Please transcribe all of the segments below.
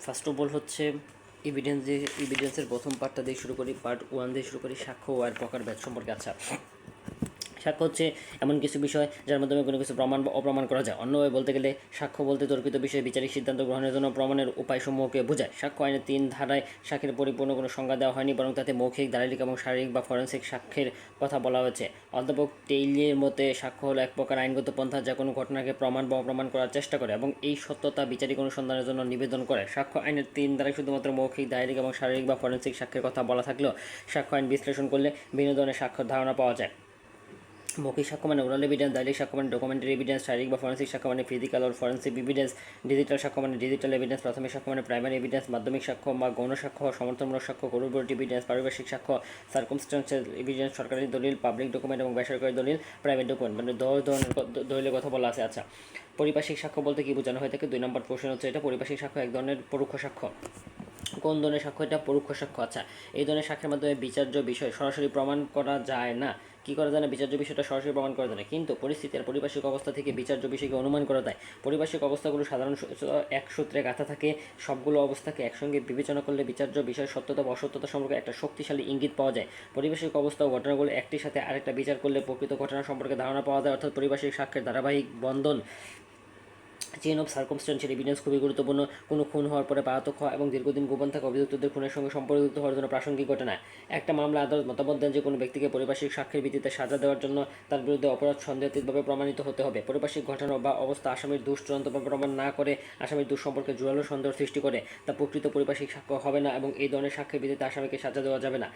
First of all হচ্ছে এভিডেন্সের প্রথম পার্টটা দিয়ে শুরু করি, পার্ট 1 দিয়ে শুরু করি, সাক্ষ্য ও আর প্রকারভেদ সম্পর্কে। আচ্ছা, সাক্ষ্য হচ্ছে এমন কিছু বিষয় যার মাধ্যমে কোনো কিছু প্রমাণ বা অপ্রমাণ করা যায়। অন্যভাবে বলতে গেলে সাক্ষ্য বলতে তর্কিত বিষয়ে বিচারিক সিদ্ধান্ত গ্রহণের জন্য প্রমাণের উপায়সমূহকে বোঝায়। সাক্ষ্য আইনের 3 ধারায় সাক্ষীর পরিপূর্ণ কোনো সংজ্ঞা দেওয়া হয়নি, বরং তাতে মৌখিক, দালিলিক এবং শারীরিক বা ফরেন্সিক সাক্ষ্যের কথা বলা হয়েছে। অধ্যাপক টেইলির মতে সাক্ষ্য হলো এক প্রকার আইনগত পন্থা যা কোনো ঘটনাকে প্রমাণ বা অপ্রমাণ করার চেষ্টা করে এবং এই সত্যতা বিচারিক অনুসন্ধানের জন্য নিবেদন করে। সাক্ষ্য আইনের 3 ধারায় শুধুমাত্র মৌখিক, দালিলিক এবং শারীরিক বা ফরেন্সিক সাক্ষ্যের কথা বলা থাকলেও সাক্ষ্য আইন বিশ্লেষণ করলে ভিন্ন ধরনের সাক্ষ্যের ধারণা পাওয়া যায়। মৌখিক সাক্ষ্য মানে ওরাল এভিডেন্স, দালিলিক সাক্ষ্য মানে ডকুমেন্টারি এভিডেন্স, শারীরিক বা ফরেন্সিক সাক্ষ্য মানে ফিজিক্যাল ও ফরেন্সিক এভিডেন্স, ডিজিটাল সাক্ষ্য মানে ডিজিটাল এভিডেন্স, প্রাথমিক সাক্ষ্য মানে প্রাইমারি এভিডেন্স, মাধ্যমিক সাক্ষ্য বা গৌণ সাক্ষ্য, সমর্থনমূলক সাক্ষ্য, কোরোবোরেটিভ এভিডেন্স, পারিপার্শ্বিক সাক্ষ্য, সার্কামস্ট্যান্সিয়াল এভিডেন্স, সরকারি দলিল, পাবলিক ডকুমেন্ট এবং বেসরকারি দলিল, প্রাইভেট ডকুমেন্ট, মানে 10 ধরনের দলিলের কথা বলা আছে। আচ্ছা, পরিপার্শ্বিক সাক্ষ্য বলতে কি বোঝানো হয়ে থাকে? 2 নম্বর প্রশ্ন হচ্ছে এটা। পরিপার্শ্বিক সাক্ষ্য এক ধরনের পরোক্ষ সাক্ষ্য। কোন ধরনের সাক্ষ্য? এটা পরোক্ষ সাক্ষ্য। আচ্ছা, এই ধরনের সাক্ষ্যের মাধ্যমে বিচার্য বিষয় সরাসরি প্রমাণ করা যায় না। কি করা যায় না? বিচার্য বিষয়টা সরাসরি প্রমাণ করা যায় না, কিন্তু পরিস্থিতি আর পরিপার্শ্বিক অবস্থা থেকে বিচার্য বিষয়কে অনুমান করা যায়। পরিপার্শ্বিক অবস্থাগুলো সাধারণ এক সূত্রে গাঁথা থাকে। সবগুলো অবস্থাকে একসঙ্গে বিবেচনা করলে বিচার্য বিষয়ের সত্যতা বা অসত্যতা সম্পর্কে একটা শক্তিশালী ইঙ্গিত পাওয়া যায়। পরিপার্শ্বিক অবস্থা ও ঘটনাগুলো একটির সাথে আরেকটা বিচার করলে প্রকৃত ঘটনা সম্পর্কে ধারণা পাওয়া যায়। অর্থাৎ পরিপার্শ্বিক সাক্ষ্যের ধারাবাহিক বন্ধন, চেইন অফ সার্কমস্ট্যান্সিয়াল এভিডেন্স খুবই গুরুত্বপূর্ণ। কোনো খুন হওয়ার পরে পলাতক হওয়া এবং দীর্ঘদিন গোপন থাকা অভিযুক্তদের খুনের সঙ্গে সম্পর্কিত হওয়ার জন্য প্রাসঙ্গিক ঘটনা। একটা মামলা আদালত মতামত দেন যে কোনো ব্যক্তিকে পরিপার্শ্বিক সাক্ষ্যের ভিত্তিতে সাজা দেওয়ার জন্য তার বিরুদ্ধে অপরাধ সন্দেহাতীতভাবে প্রমাণিত হতে হবে। পরিপার্শ্বিক ঘটনা বা অবস্থা আসামির দোষ চূড়ান্তভাবে প্রমাণ না করে আসামির দোষ সম্পর্কে জোরালো সন্দেহ সৃষ্টি করে তা প্রকৃত পরিপার্শ্বিক সাক্ষ্য হবে না এবং এই ধরনের সাক্ষ্যের ভিত্তিতে আসামিকে সাজা দেওয়া যাবে না।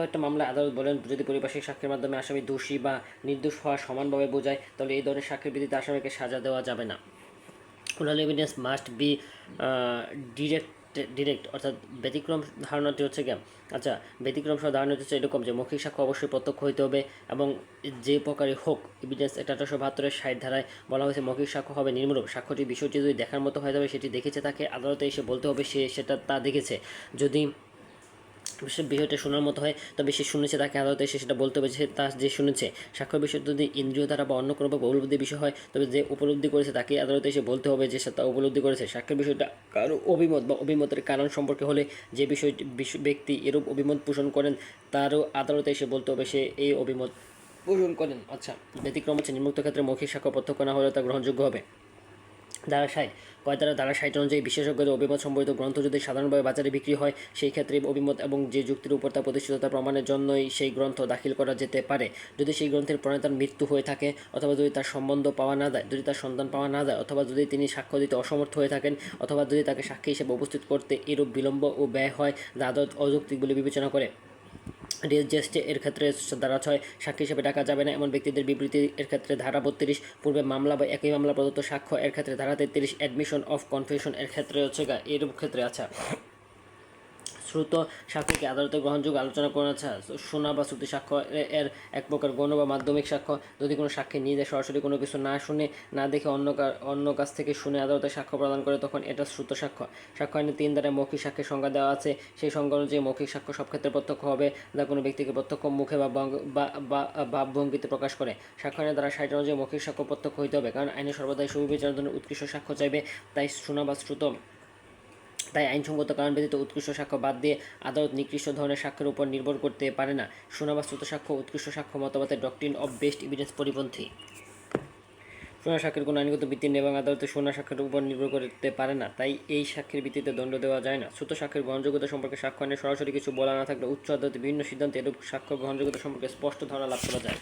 একটা মামলা আদালত বলেন যদি পরিপার্শ্বিক সাক্ষ্যের মাধ্যমে আসামি দোষী বা নির্দোষ হওয়া সমানভাবে বোঝায় তাহলে এই ধরনের সাক্ষ্যের ভিত্তিতে আসামিকে সাজা দেওয়া যাবে না। Oral evidence must be direct, অর্থাৎ ব্যতিক্রম ধারণাটি হচ্ছে কি? আচ্ছা, ব্যতিক্রম সহ ধারণাটি হচ্ছে এরকম যে মৌখিক সাক্ষ্য অবশ্যই প্রত্যক্ষ হইতে হবে এবং যে প্রকারই হোক। এভিডেন্স 1872-এর 60 ধারায় বলা হয়েছে মৌখিক সাক্ষ্য হবে নির্মূলক। সাক্ষ্যটি বিষয়টি যদি দেখার মতো হয়ে যাবে, সেটি দেখেছে তাকে আদালতে এসে বলতে হবে সে সেটা তা দেখেছে। যদি বিষয়টা শোনার মতো হয় তবে সে শুনেছে, তাকে আদালতে এসে সেটা বলতে হবে যে তা যে শুনেছে। সাক্ষ্য বিষয় যদি ইন্দ্রিয় দ্বারা বা অন্য কোনোভাবে উপলব্ধির বিষয় হয় তবে যে উপলব্ধি করেছে তাকে আদালতে এসে বলতে হবে যে সে তা উপলব্ধি করেছে। সাক্ষ্যের বিষয়টা কারো অভিমত বা অভিমতের কারণ সম্পর্কে হলে যে বিষয়টি ব্যক্তি এরূপ অভিমত পোষণ করেন তারও আদালতে এসে বলতে হবে সে এই অভিমত পোষণ করেন। আচ্ছা, ব্যতিক্রম হচ্ছে নিম্নোক্ত ক্ষেত্রে মৌখিক সাক্ষ্য প্রত্যক্ষ না হলে তা গ্রহণযোগ্য হবে। ধারা 60 ধারা 60 অনুযায়ী বিশেষজ্ঞদের অভিমত সম্বলিত গ্রন্থ যদি সাধারণভাবে বাজারে বিক্রি হয় সেই ক্ষেত্রে অভিমত এবং যে যুক্তির উপর তা প্রতিষ্ঠিত তা প্রমাণের জন্যই সেই গ্রন্থ দাখিল করা যেতে পারে। যদি সেই গ্রন্থের প্রণেতার মৃত্যু হয়ে থাকে অথবা যদি তার সম্বন্ধ পাওয়া না যায়, যদি তার সন্তান পাওয়া না যায়, অথবা যদি তিনি সাক্ষ্য দিতে অসমর্থ হয়ে থাকেন, অথবা যদি তাকে সাক্ষী হিসেবে উপস্থিত করতে এরূপ বিলম্ব ও ব্যয় হয় যা আদালত অযৌক্তিক বলে বিবেচনা করে। রেজিস্ট্রে এর ক্ষেত্রে ধারা 6 সাক্ষী হিসেবে ডাকা যাবে না এমন ব্যক্তিদের বিবৃতি এর ক্ষেত্রে ধারা 32, পূর্বে মামলা বা একই মামলা প্রদত্ত সাক্ষ্য এর ক্ষেত্রে ধারা 33, অ্যাডমিশন অফ কনফেশন এর ক্ষেত্রে হচ্ছে এর ক্ষেত্রে। আচ্ছা, শ্রুত সাক্ষ্যকে আদালতে গ্রহণযোগ্য আলোচনা করা। আচ্ছা, শোনা বা শ্রুতি সাক্ষ্য এর এক প্রকার গৌণ বা মাধ্যমিক সাক্ষ্য। যদি কোনো সাক্ষী নিজে সরাসরি কোনো কিছু না শুনে না দেখে অন্য কাছ থেকে শুনে আদালতে সাক্ষ্য প্রদান করে তখন এটা শ্রুত সাক্ষ্য। সাক্ষ্য আইনে 3 ধারায় মৌখিক সাক্ষ্যের সংজ্ঞা দেওয়া আছে। সেই সংজ্ঞা অনুযায়ী মৌখিক সাক্ষ্য সব ক্ষেত্রে প্রত্যক্ষ হবে যা কোনো ব্যক্তিকে প্রত্যক্ষ মুখে বা ভাবভঙ্গিতে প্রকাশ করে। সাক্ষ্য আইনের দ্বারা 60 অনুযায়ী মৌখিক সাক্ষ্য প্রত্যক্ষ হইতে হবে, কারণ আইনে সর্বদাই সুবিবেচনার জন্য উৎকৃষ্ট সাক্ষ্য চাইবে। তাই আইনসঙ্গত কারণ ব্যতীত উৎকৃষ্ট সাক্ষ্য বাদ দিয়ে আদালত নিকৃষ্ট ধরনের সাক্ষ্যের উপর নির্ভর করতে পারে না। শোনা বা শ্রুত সাক্ষ্য উৎকৃষ্ট সাক্ষ্য মতবাদের ডক্ট্রিন অফ বেস্ট এভিডেন্স পরিপন্থী। শোনা সাক্ষ্যের কোনো আইনগত ভিত্তি নেই এবং আদালতে শোনা সাক্ষ্যের উপর নির্ভর করতে পারে না, তাই এই সাক্ষ্যের ভিত্তিতে দণ্ড দেওয়া যায় না। শ্রুত সাক্ষ্যের গ্রহণযোগ্যতা সম্পর্কে সাক্ষ্য আইনে সরাসরি কিছু বলা না থাকলে উচ্চ আদালতে বিভিন্ন সিদ্ধান্তে এরূপ সাক্ষ্য গ্রহণযোগ্যতা সম্পর্কে স্পষ্ট ধারণা লাভ করা যায়।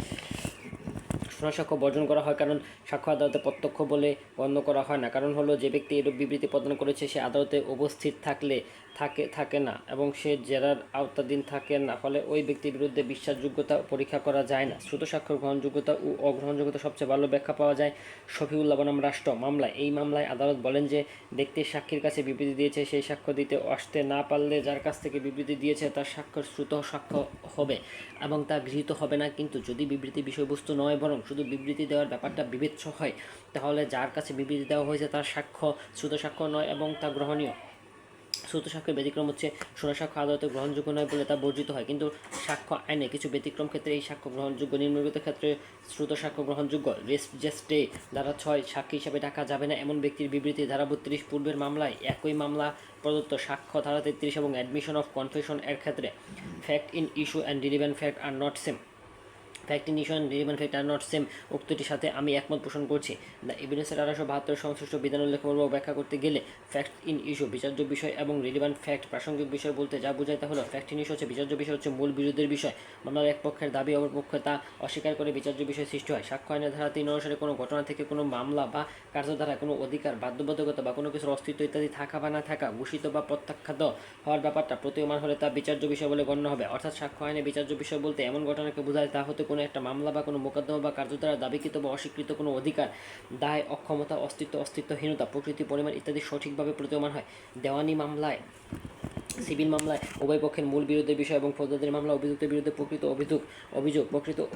শোনা সাক্ষ্য বর্জন করা হয় কারণ সাক্ষ্য আদালতে প্রত্যক্ষ বলে গণ্য করা হয় না। কারণ হলো যে ব্যক্তি এরূপ বিবৃতি প্রদান করেছে সে আদালতে উপস্থিত থাকে না এবং সে জেরার আওতাধীন থাকে না, ফলে ওই ব্যক্তির বিরুদ্ধে বিশ্বাসযোগ্যতা পরীক্ষা করা যায় না। শ্রুত সাক্ষ্যের গ্রহণযোগ্যতা ও অগ্রহণযোগ্যতা সবচেয়ে ভালো ব্যাখ্যা পাওয়া যায় শফিউল্লাহ বনাম রাষ্ট্র মামলায়। এই মামলায় আদালত বলেন যে ব্যক্তির সাক্ষীর কাছে বিবৃতি দিয়েছে সেই সাক্ষ্য দিতে আসতে না পারলে যার কাছ থেকে বিবৃতি দিয়েছে তার সাক্ষ্য শ্রুত সাক্ষ্য হবে এবং তা গৃহীত হবে না। কিন্তু যদি বিবৃতি বিষয়বস্তু নয় বরং শুধু বিবৃতি দেওয়ার ব্যাপারটা বিবেচ্য হয় তাহলে যার কাছে বিবৃতি দেওয়া হয়েছে তার সাক্ষ্য শ্রুত সাক্ষ্য নয় এবং তা গ্রহণীয়। শ্রুত সাক্ষ্যের ব্যতিক্রম হচ্ছে শোনা সাক্ষ্য আদালতে গ্রহণযোগ্য নয় বলে তা বর্জিত হয়, কিন্তু সাক্ষ্য আইনে কিছু ব্যতিক্রম ক্ষেত্রে এই সাক্ষ্য গ্রহণযোগ্য। নিম্নলিখিত ক্ষেত্রে শ্রুত সাক্ষ্য গ্রহণযোগ্য: রেসজেস্টে ধারা 6 সাক্ষী হিসাবে ডাকা যাবে না এমন ব্যক্তির বিবৃতি। ধারা 32 পূর্বের মামলায় একই মামলা প্রদত্ত সাক্ষ্য। ধারা 33 এবং অ্যাডমিশন অফ কনফেশন এর ক্ষেত্রে fact in issue and relevant fact are not same. Fact in issue and relevant fact are not same উক্তিটির সাথে আমি একমত পোষণ করছি। দ্য এভিডেন্সের 1872 সংশ্লিষ্ট বিধান উল্লেখপূর্বক ব্যাখ্যা করতে গেলে ফ্যাক্ট ইন ইস্যু বিচার্য বিষয় এবং রিলেভেন্ট ফ্যাক্ট প্রাসঙ্গিক বিষয় বলতে যা বোঝায় তা হলো, ফ্যাক্ট ইন ইস্যু হচ্ছে বিচার্য বিষয় হচ্ছে মূল বিরোধের বিষয়। মামলার এক পক্ষের দাবি অপর পক্ষ তা অস্বীকার করে বিচার্য বিষয় সৃষ্টি হয়। সাক্ষ্য আইনের ধারা 3 অনুসারে কোনো ঘটনা থেকে কোনো মামলা বা কার্যধারায় কোনো অধিকার, বাধ্যবাধকতা বা কোনো কিছুর অস্তিত্ব ইত্যাদি থাকা বা না থাকা, ঘোষিত বা প্রত্যাখ্যাত হওয়ার ব্যাপারটা প্রতীয়মান হলে তা বিচার্য বিষয় বলে গণ্য হবে। অর্থাৎ সাক্ষ্য আইনে বিচার্য বিষয় বলতে এমন ঘটনাকে বোঝায় তা হতে কোনো একটা মামলা বা কোনো মোকদ্দমা বা কার্যধারা দাবিকৃত বা অস্বীকৃত কোনো অধিকার, দায়, অক্ষমতা, অস্তিত্বহীনতা, প্রকৃতি, পরিমাণ ইত্যাদি সঠিকভাবে প্রতীয়মান হয়। দেওয়ানি মামলায়, সিভিল মামলায় উভয় পক্ষের মূল বিরোধের বিষয় এবং ফৌজদারি মামলা অভিযুক্তের বিরুদ্ধে প্রকৃত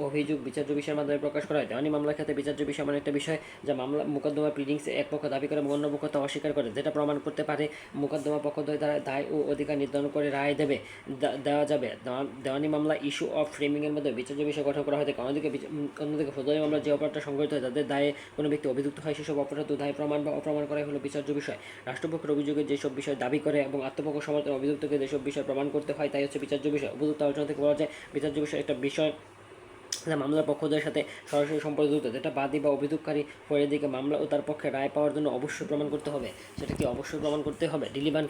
অভিযোগ বিচার্য বিষয়ের মাধ্যমে প্রকাশ করা হয়। দেওয়ানি মামলার ক্ষেত্রে বিচার্য বিষয় এমন একটা বিষয় যা মামলা মোকদ্দমা প্লিডিংসে এক পক্ষ দাবি করে এবং অন্য পক্ষ তা অস্বীকার করে, যেটা প্রমাণ করতে পারে মোকদ্দমা পক্ষদ্বয় দ্বারা দায় ও অধিকার নির্ধারণ করে রায় দেওয়া যাবে। দেওয়ানি মামলা ইস্যু অফ ফ্রেমিংয়ের মধ্যে বিচার্য বিষয় গঠন করা হয়ে থাকে। অন্যদিকে ফৌজদারি মামলা যে অপরাধটা সংঘটিত হয় তাদের দায়ে কোনো ব্যক্তি অভিযুক্ত হয়, সেসব অপরাধ দায় প্রমাণ বা অপ্রমাণ করাই হলো বিচার্য বিষয়। রাষ্ট্রপক্ষের অভিযোগে যেসব বিষয় দাবি করে এবং আত্মপক্ষ সমর্থন অভিযুক্তকে যেসব বিষয় প্রমাণ করতে হয় তাই হচ্ছে বিচার্য বিষয়। উপযুক্ত আলোচনা থেকে বলা যায় বিচার্য বিষয় একটা বিষয় যা মামলার পক্ষদের সাথে সরাসরি সম্পর্কিত, যেটা বাদী বা অভিযোগকারী পরের দিকে মামলা ও তার পক্ষে রায় পাওয়ার জন্য অবশ্যই প্রমাণ করতে হবে। সেটা কি অবশ্যই প্রমাণ করতে হবে? রিলিভেন্ট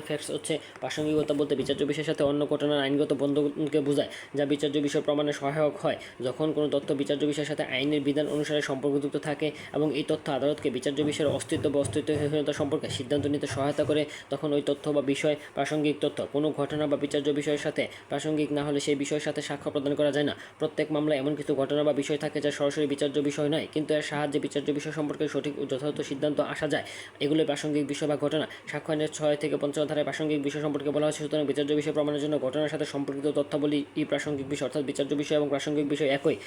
ফ্যাক্টস হচ্ছে প্রাসঙ্গিকতা বলতে বিচার্য বিষয়ের সাথে অন্য ঘটনার আইনগত বন্ধনকে বোঝায় যা বিচার্য বিষয় প্রমাণে সহায়ক হয়। যখন কোনো তথ্য বিচার্য বিষয়ের সাথে আইনের বিধান অনুসারে সম্পর্কযুক্ত থাকে এবং এই তথ্য আদালতকে বিচার্য বিষয়ের অস্তিত্ব বা অস্তিত্বহীনতা সম্পর্কে সিদ্ধান্ত নিতে সহায়তা করে, তখন ওই তথ্য বা বিষয় প্রাসঙ্গিক তথ্য। কোনো ঘটনা বা বিচার্য বিষয়ের সাথে প্রাসঙ্গিক না হলে সেই বিষয়ের সাথে সাক্ষ্য প্রদান করা যায় না। প্রত্যেক মামলায় এমন কিছু ঘটনা বা বিষয় থাকে যা সরাসরি বিচার্য বিষয় নয়, কিন্তু এর সাহায্যে বিচার্য বিষয় সম্পর্কে সঠিক ও যথাযথ সিদ্ধান্ত আসা যায়। এগুলো প্রাসঙ্গিক বিষয় বা ঘটনা। সাক্ষ্য আইনের 6 থেকে 55 ধারায় প্রাসঙ্গিক বিষয় সম্পর্কে বলা হয়েছে। সুতরাং বিচার্য বিষয় প্রমাণের জন্য ঘটনার সাথে সম্পর্কিত তথ্যাবলী প্রাসঙ্গিক বিষয়, অর্থাৎ বিচার্য বিষয় এবং প্রাসঙ্গিক বিষয় একই।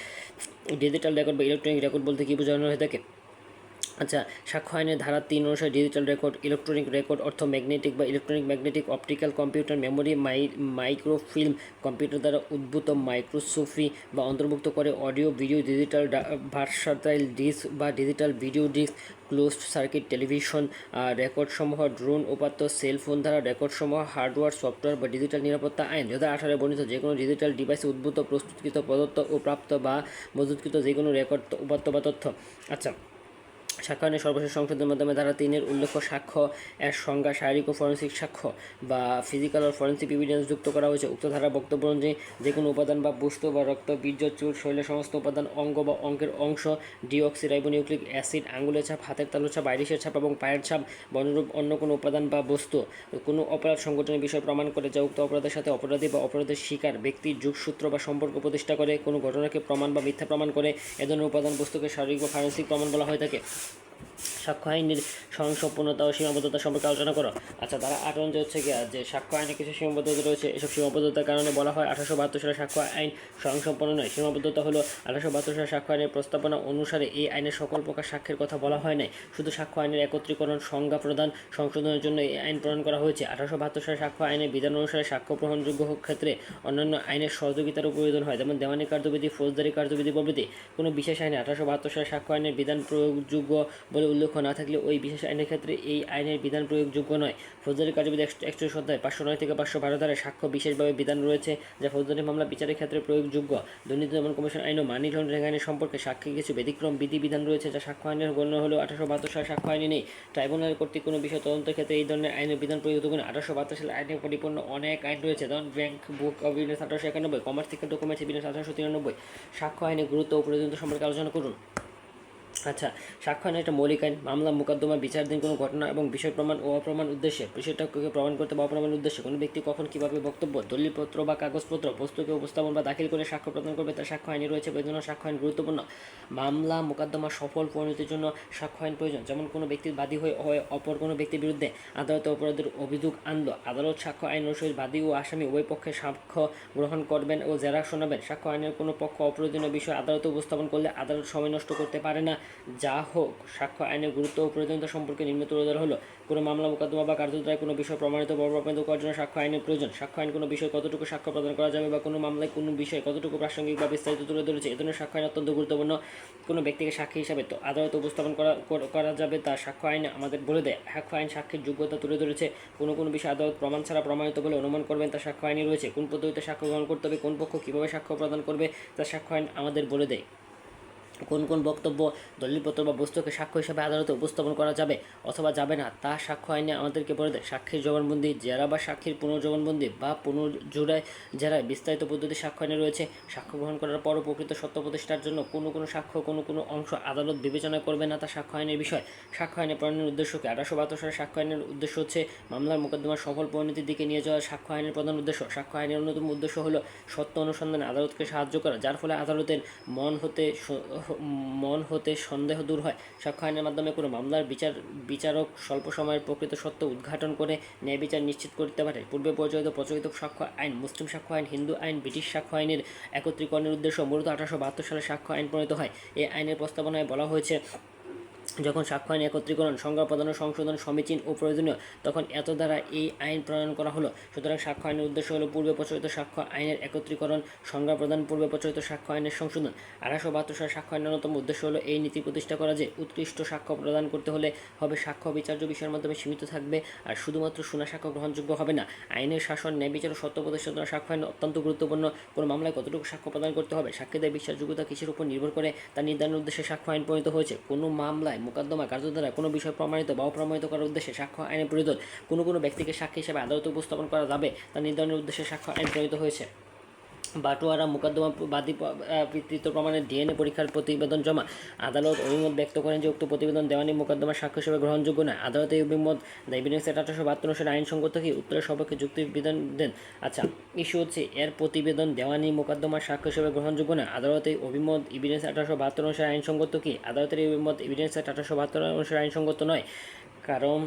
ডিজিটাল রেকর্ড বা ইলেকট্রনিক রেকর্ড বলতে কী বোঝানো হয়ে থাকে? আচ্ছা, সাক্ষ্য আইনের ধারা 3 অনুসারে ডিজিটাল রেকর্ড, ইলেকট্রনিক রেকর্ড অর্থ ম্যাগনেটিক বা electronic, magnetic, optical, computer, memory, microfilm, computer দ্বারা উদ্ভূত মাইক্রোস্কোপি বা অন্তর্ভুক্ত করে audio, video, digital versatile disc বা digital video disc, closed circuit television রেকর্ডসমূহ, ড্রোন, উপাত্ত, সেলফোন দ্বারা রেকর্ডসমূহ, হার্ডওয়্যার, সফটওয়্যার বা ডিজিটাল নিরাপত্তা আইন 2018 বর্ণিত যে কোনো ডিজিটাল ডিভাইসে উদ্ভূত, প্রস্তুতকৃত, প্রদত্ত ও প্রাপ্ত বা মজুতকৃত যে কোনো রেকর্ড, উপাত্ত বা তথ্য। আচ্ছা, সাক্ষ্য আইনের সর্বশেষ সংশোধনের মাধ্যমে ধারা 3 উল্লেখ্য সাক্ষ্য এর সংজ্ঞা শারীরিক ও ফরেন্সিক সাক্ষ্য বা ফিজিক্যাল ও ফরেন্সিক এভিডেন্স যুক্ত করা হয়েছে। উক্ত ধারার বক্তব্য অনুযায়ী যে কোনো উপাদান বা বস্তু বা রক্ত, বীর্য, চুল, শরীরের সমস্ত উপাদান, অঙ্গ বা অঙ্গের অংশ, ডিঅক্সিরাইবোনিউক্লিক অ্যাসিড, আঙুলের ছাপ, হাতের তালুর ছাপ, আইরিশের ছাপ এবং পায়ের ছাপ বা অনুরূপ অন্য কোনো উপাদান বা বস্তু কোনো অপরাধ সংগঠনের বিষয় প্রমাণ করে যা উক্ত অপরাধের সাথে অপরাধী বা অপরাধের শিকার ব্যক্তির যোগসূত্র বা সম্পর্ক প্রতিষ্ঠা করে, কোনো ঘটনাকে প্রমাণ বা মিথ্যা প্রমাণ করে, এ ধরনের উপাদান বস্তুকে শারীরিক বা ফরেন্সিক প্রমাণ বলা হয়ে থাকে। সাক্ষ্য আইনের স্বয়ংসম্পূর্ণতা ও সীমাবদ্ধতা সম্পর্কে আলোচনা করো। আচ্ছা, তারা 8 অনুযায়ী হচ্ছে গিয়া যে সাক্ষ্য আইনে কিছু সীমাবদ্ধতা রয়েছে। এসব সীমাবদ্ধতার কারণে বলা হয় 1872 সালের সাক্ষ্য আইন স্বয়ংসম্পূর্ণ নয়। সীমাবদ্ধতা হলো 1872 সালের সাক্ষ্য আইনের প্রস্তাবনা অনুসারে এই আইনের সকল প্রকার সাক্ষ্যের কথা বলা হয় নাই, শুধু সাক্ষ্য আইনের একত্রীকরণ, সংজ্ঞা প্রদান, সংশোধনের জন্য এই আইন প্রণয়ন করা হয়েছে। 1872 সালের সাক্ষ্য আইনের বিধান অনুসারে সাক্ষ্য গ্রহণযোগ্য ক্ষেত্রে অন্যান্য আইনের সহযোগিতারও প্রয়োজন হয়, যেমন দেওয়ানি কার্যবিধি, ফৌজদারি কার্যবিধি প্রভৃতি। কোনো বিশেষ আইনে 1872 সালের সাক্ষ্য আইনের বিধান প্রয়োগযোগ্য বলে উল্লেখ না থাকলে ওই বিশেষ আইনের ক্ষেত্রে এই আইনের বিধান প্রয়োগযোগ্য নয়। ফৌজদারি কার্যবিধি 41 অধ্যায় 509 থেকে 512 ধারায় সাক্ষ্য বিশেষভাবে বিধান রয়েছে যা ফৌজদারি মামলা বিচারের ক্ষেত্রে প্রয়োগযোগ্য। দুর্নীতি দমন কমিশন আইন ও মানি লন্ডারিং আইনের সম্পর্কে সাক্ষী কিছু ব্যতিক্রম বিধিবিধান রয়েছে যা সাক্ষ্য আইনের গণ্য হলেও 1872 সালের সাক্ষ্য আইনে নেই। ট্রাইব্যুনাল কর্তৃক কোনো বিষয় তদন্তের ক্ষেত্রে এই ধরনের আইনের বিধান প্রয়োগযোগ্য নয়। 1872 সালের আইনে পরিপূর্ণ অনেক আইন রয়েছে, যেমন bank book of evidence 1891, commercial documents evidence 1893। সাক্ষ্য আইনের গুরুত্ব ও প্রয়োজনীয়তা সম্পর্কে আলোচনা করুন। আচ্ছা, সাক্ষ্য আইন একটা মৌলিক আইন। মামলা, মোকদ্দমা, বিচারাধীন কোনো ঘটনা এবং বিষয় প্রমাণ ও অপ্রমাণ উদ্দেশ্যে, বিষয়টাকে প্রমাণ করতে বা অপ্রমাণ উদ্দেশ্যে কোনো ব্যক্তি কখন কীভাবে বক্তব্য, দলিলপত্র বা কাগজপত্র, বস্তুকে উপস্থাপন বা দাখিল করে সাক্ষ্য প্রদান করবে তা সাক্ষ্য আইনে রয়েছে। এই জন্য সাক্ষ্য আইন গুরুত্বপূর্ণ। মামলা, মোকদ্দমা সফল পরিণতির জন্য সাক্ষ্য আইন প্রয়োজন। যেমন কোনো ব্যক্তির বাদী হয়ে অপর কোনো ব্যক্তির বিরুদ্ধে আদালতে অপরাধের অভিযোগ আনলো, আদালত সাক্ষ্য আইন অনুসারে বাদী ও আসামি উভয় পক্ষে সাক্ষ্য গ্রহণ করবেন ও জেরা শোনাবেন। সাক্ষ্য আইনের কোনো পক্ষ অপ্রয়োজনীয় বিষয় আদালতে উপস্থাপন করলে আদালত সময় নষ্ট করতে পারে না যা হোক, সাক্ষ্য আইনের গুরুত্ব ও প্রয়োজনীয়তা সম্পর্কে নিম্ন তুলে ধরা হলো। কোনো মামলা, মোকদ্দমা বা কার্যধারায় কোনো বিষয় প্রমাণিত বা প্রমাণিত করার জন্য সাক্ষ্য আইনের প্রয়োজন। সাক্ষ্য আইন কোনো বিষয়ে কতটুকু সাক্ষ্য প্রদান করা যাবে বা কোনো মামলায় কোনো বিষয়ে কতটুকু প্রাসঙ্গিক বা বিস্তারিত তুলে ধরেছে, এ ধরনের সাক্ষ্য আইন অত্যন্ত গুরুত্বপূর্ণ। কোনো ব্যক্তিকে সাক্ষী হিসাবে তো আদালতে উপস্থাপন করা যাবে তা সাক্ষ্য আইন আমাদের বলে দেয়। সাক্ষ্য আইন সাক্ষীর যোগ্যতা তুলে ধরেছে। কোনো কোনো বিষয়ে আদালত প্রমাণ ছাড়া প্রমাণিত বলে অনুমান করবেন তা সাক্ষ্য আইনে রয়েছে। কোন পদ্ধতিতে সাক্ষ্য গ্রহণ করতে হবে, কোন পক্ষ কীভাবে সাক্ষ্য প্রদান করবে তা সাক্ষ্য আইন আমাদের বলে দেয়। কোন কোন বক্তব্য, দলিলপত্র বা বস্তুকে সাক্ষ্য হিসাবে আদালতে উপস্থাপন করা যাবে অথবা যাবে না তা সাক্ষ্য আইনে আমাদেরকে বলে দেয়। সাক্ষীর জবানবন্দি, জেরা বা সাক্ষীর পুনর্জবানবন্দি বা পুনর্জোড়ায় জেরায় বিস্তারিত পদ্ধতি সাক্ষ্য আইনে রয়েছে। সাক্ষ্য গ্রহণ করার পরও প্রকৃত সত্য প্রতিষ্ঠার জন্য কোনো কোনো সাক্ষ্য, কোনো কোনো অংশ আদালত বিবেচনা করবে না তা সাক্ষ্য আইনের বিষয়। সাক্ষ্য আইনে প্রণয়নের উদ্দেশ্য কি? 1872 সালে সাক্ষ্য আইনের উদ্দেশ্য হচ্ছে মামলার মোকদ্দমার সফল পরিণতির দিকে নিয়ে যাওয়া সাক্ষ্য আইনের প্রধান উদ্দেশ্য। সাক্ষ্য আইনের অন্যতম উদ্দেশ্য হলো সত্য অনুসন্ধানে আদালতকে সাহায্য করা, যার ফলে আদালতের মন হতে সন্দেহ দূর হয়। সাক্ষ্য আইনের মাধ্যমে কোনো মামলার বিচারক স্বল্প সময়ের প্রকৃত সত্য উদ্ঘাটন করে ন্যায় বিচার নিশ্চিত করতে পারে। পূর্বে প্রচলিত সাক্ষ্য আইন, মুসলিম সাক্ষ্য আইন, হিন্দু আইন, ব্রিটিশ সাক্ষ্য আইনের একত্রীকরণের উদ্দেশ্য মূলত 1872 সালে সাক্ষ্য আইন প্রণীত হয়। এই আইনের প্রস্তাবনায় বলা হয়েছে, যখন সাক্ষ্য আইন একত্রীকরণ, সংজ্ঞা প্রদান ও সংশোধন সমীচীন ও প্রয়োজনীয়, তখন এত দ্বারা এই আইন প্রণয়ন করা হলো। সুতরাং সাক্ষ্য আইনের উদ্দেশ্য হলো পূর্বে প্রচলিত সাক্ষ্য আইনের একত্রীকরণ, সংজ্ঞা প্রদান, পূর্বে প্রচলিত সাক্ষ্য আইনের সংশোধন। 1872 সালে সাক্ষ্য আইনের অন্যতম উদ্দেশ্য হলো এই নীতি প্রতিষ্ঠা করা যে উৎকৃষ্ট সাক্ষ্য প্রদান করতে হলে হবে সাক্ষ্য বিচার্য বিষয়ের মাধ্যমে সীমিত থাকবে আর শুধুমাত্র শোনা সাক্ষ্য গ্রহণযোগ্য হবে না। আইনের শাসন, ন্যায় বিচার ও সত্য প্রতিষ্ঠার জন্য সাক্ষ্য আইন অত্যন্ত গুরুত্বপূর্ণ। কোনো মামলায় কতটুকু সাক্ষ্য প্রদান করতে হবে, সাক্ষীদের বিশ্বাসযোগ্যতা কিসের উপর নির্ভর করে তা নির্ধারণের উদ্দেশ্যে সাক্ষ্য আইন প্রণীত হয়েছে। কোনো মামলায়, মোকদ্দমা, কার্যধারা কোনো বিষয় প্রমাণিত বা অপ্রমাণিত করার উদ্দেশ্যে সাক্ষ্য আইনের প্রয়োজন। কোনো কোনো ব্যক্তিকে সাক্ষী হিসেবে আদালতে উপস্থাপন করা যাবে তা নির্ধারণের উদ্দেশ্যে সাক্ষ্য আইন প্রণীত হয়েছে। বাটোয়ারা, মোকদ্দমা, বাদী পিতৃত্ব প্রমাণের ডিএনএ পরীক্ষার প্রতিবেদন জমা। আদালত অভিমত ব্যক্ত করেন যে উক্ত প্রতিবেদন দেওয়ানি মোকদ্দমার সাক্ষ্য হিসেবে গ্রহণযোগ্য নয়। আদালত এই অভিমত দ্য এভিডেন্স অ্যাক্ট 1872 সালে আইনসঙ্গত কি উত্তরের সপক্ষে যুক্তির বিধান দেন। আচ্ছা, ইস্যু হচ্ছে এর প্রতিবেদন দেওয়ানি মোকদ্দমার সাক্ষ্য হিসেবে গ্রহণযোগ্য নয়। আদালত এই অভিমত এভিডেন্স 1872 অনুসারে আইনসঙ্গত কি? আদালতের এই অভিমত এভিডেন্স অ্যাক্ট 1872 অনুসারে আইনসঙ্গত নয়, কারণ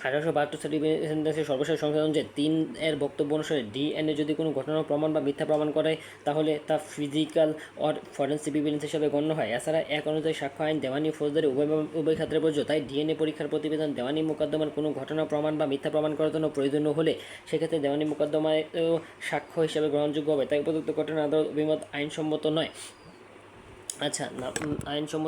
1872 সালে এভিডেন্সের সর্বশেষ সংশোধন যে 3 বক্তব্য অনুসারে ডিএনএ যদি কোনো ঘটনার প্রমাণ বা মিথ্যা প্রমাণ করে তাহলে তা ফিজিক্যাল অর ফরেন্সিক এভিডেন্স হিসাবে গণ্য হয়। এছাড়া এক অনুযায়ী সাক্ষ্য আইন দেওয়ানি, ফৌজদারি উভয় ক্ষেত্রে প্রযোজ্য। তাই ডিএনএ পরীক্ষার প্রতিবেদন দেওয়ানি মোকদ্দমার কোনো ঘটনা প্রমাণ বা মিথ্যা প্রমাণ করার জন্য প্রয়োজনীয় হলে সেক্ষেত্রে দেওয়ানি মোকদ্দমায়ও সাক্ষ্য হিসাবে গ্রহণযোগ্য হবে। তাই উপযুক্ত ঘটনা আদালত অভিমত আইনসম্মত নয়। আচ্ছা, আইনসম্মত